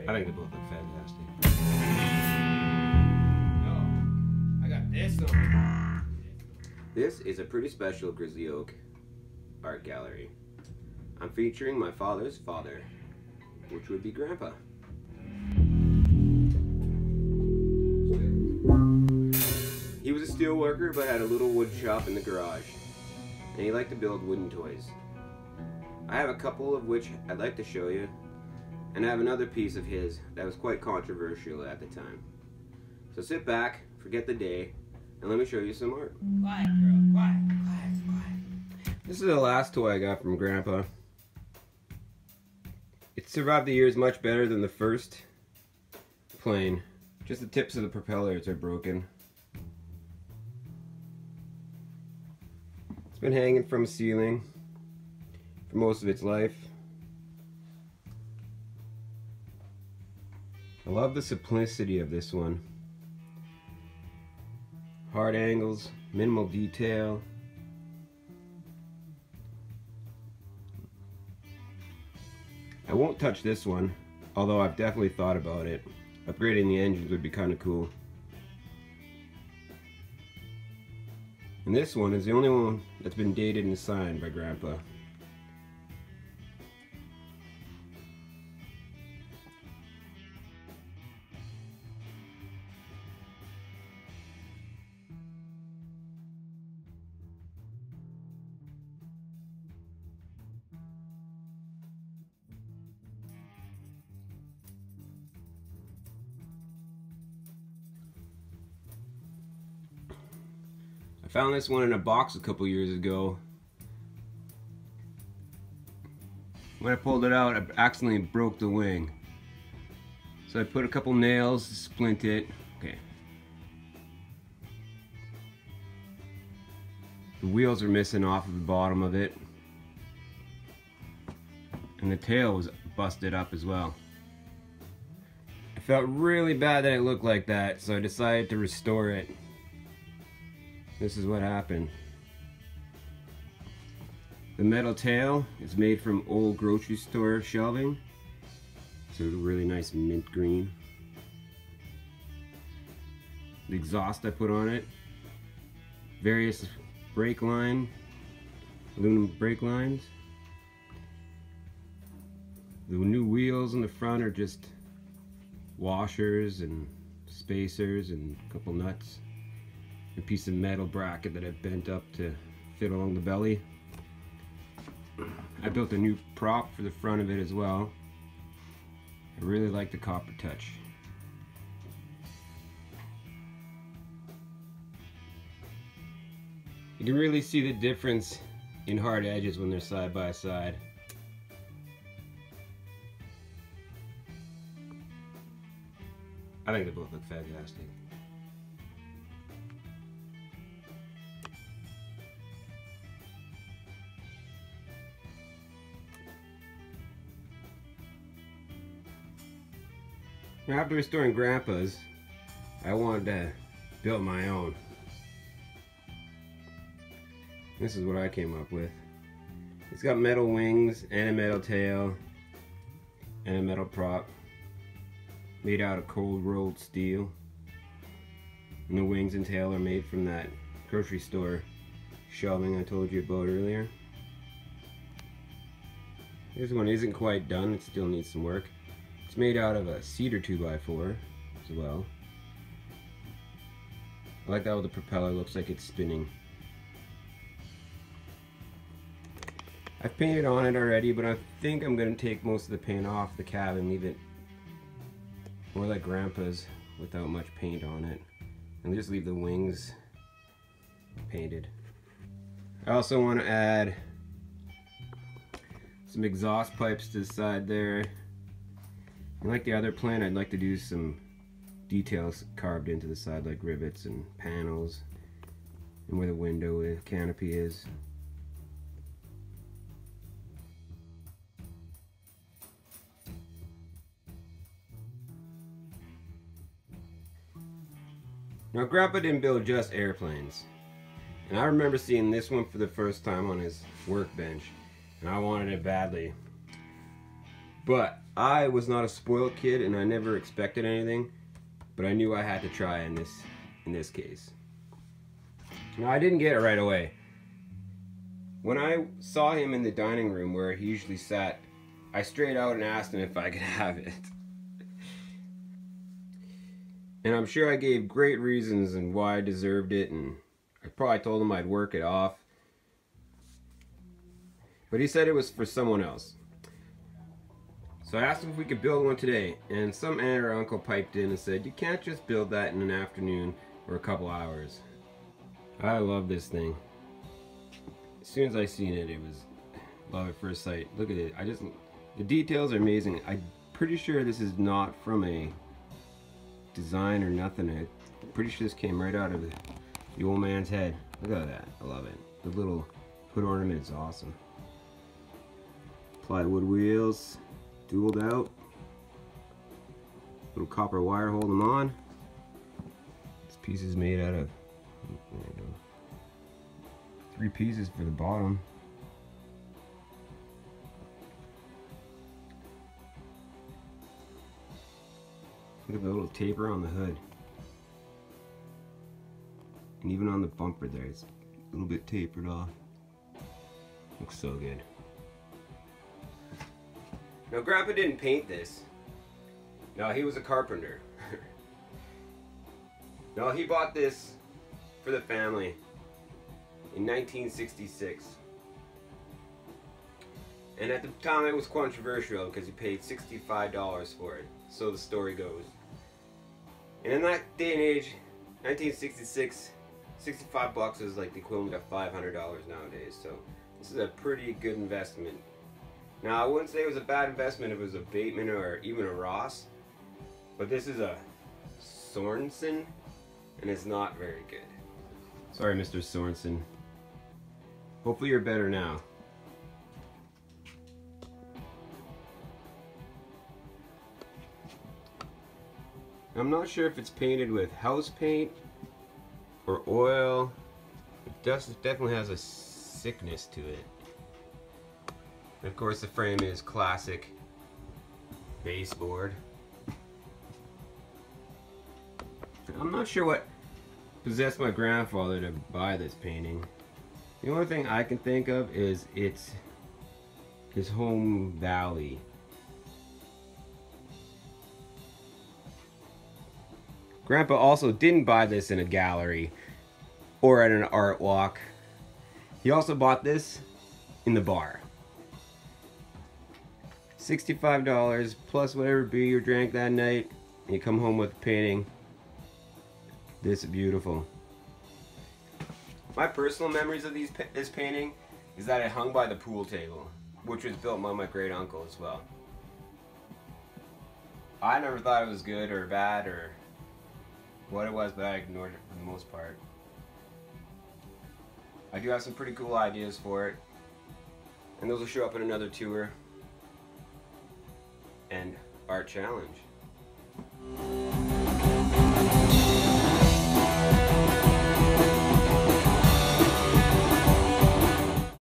I think they both look fantastic. I got this on. This is a pretty special Grizzly Oak art gallery. I'm featuring my father's father, which would be Grandpa. He was a steel worker but had a little wood shop in the garage, and he liked to build wooden toys. I have a couple of which I'd like to show you, and I have another piece of his that was quite controversial at the time. So sit back, forget the day, and let me show you some art. Quiet, girl. Quiet, quiet, quiet. This is the last toy I got from Grandpa. It survived the years much better than the first plane. Just the tips of the propellers are broken. It's been hanging from a ceiling for most of its life. I love the simplicity of this one. Hard angles, minimal detail. I won't touch this one, although I've definitely thought about it. Upgrading the engines would be kind of cool. And this one is the only one that's been dated and signed by Grandpa. I found this one in a box a couple years ago. When I pulled it out, I accidentally broke the wing. So I put a couple nails to splint it. Okay. The wheels are missing off of the bottom of it. And the tail was busted up as well. I felt really bad that it looked like that, so I decided to restore it. This is what happened. The metal tail is made from old grocery store shelving. So it's a really nice mint green. The exhaust I put on it. Various brake line, aluminum brake lines. The new wheels in the front are just washers and spacers and a couple nuts. A piece of metal bracket that I bent up to fit along the belly. I built a new prop for the front of it as well. I really like the copper touch. You can really see the difference in hard edges when they're side by side. I think they both look fantastic. Now, after restoring Grandpa's, I wanted to build my own. This is what I came up with. It's got metal wings and a metal tail and a metal prop made out of cold rolled steel. And the wings and tail are made from that grocery store shelving I told you about earlier. This one isn't quite done, it still needs some work. It's made out of a cedar 2x4 as well. I like that with the propeller, looks like it's spinning. I've painted on it already, but I think I'm going to take most of the paint off the cab and leave it more like Grandpa's without much paint on it. And just leave the wings painted. I also want to add some exhaust pipes to the side there. And like the other plane, I'd like to do some details carved into the side, like rivets and panels, and where the window canopy is. Now, Grandpa didn't build just airplanes, and I remember seeing this one for the first time on his workbench, and I wanted it badly. But I was not a spoiled kid and I never expected anything, but I knew I had to try in this case. Now, I didn't get it right away. When I saw him in the dining room where he usually sat, I straight out and asked him if I could have it. And I'm sure I gave great reasons and why I deserved it, and I probably told him I'd work it off. But he said it was for someone else. So I asked him if we could build one today, and some aunt or uncle piped in and said, you can't just build that in an afternoon or a couple hours. I love this thing. As soon as I seen it, it was love at first sight. Look at it. The details are amazing. I'm pretty sure this is not from a design or nothing. I'm pretty sure this came right out of the old man's head. Look at that. I love it. The little hood ornament is awesome. Plywood wheels, dualed out. Little copper wire holding them on. This piece is made out of 3 pieces for the bottom. Look at the little taper on the hood. And even on the bumper there, it's a little bit tapered off. Looks so good. Now, Grandpa didn't paint this. No, he was a carpenter. No, he bought this for the family in 1966. And at the time it was controversial because he paid $65 for it. So the story goes. And in that day and age, 1966, 65 bucks is like the equivalent of $500 nowadays. So this is a pretty good investment. Now, I wouldn't say it was a bad investment if it was a Bateman or even a Ross. But this is a Sorensen, and it's not very good. Sorry, Mr. Sorensen. Hopefully you're better now. I'm not sure if it's painted with house paint or oil. It definitely has a sickness to it. And of course the frame is classic baseboard. I'm not sure what possessed my grandfather to buy this painting. The only thing I can think of is it's his home valley. Grandpa also didn't buy this in a gallery or at an art walk. He also bought this in the bar. $65 plus whatever beer you drank that night, and you come home with a painting. This is beautiful. My personal memories of this painting is that it hung by the pool table, which was built by my great uncle as well. I never thought it was good or bad or what it was, but I ignored it for the most part. I do have some pretty cool ideas for it, and those will show up in another tour and art challenge.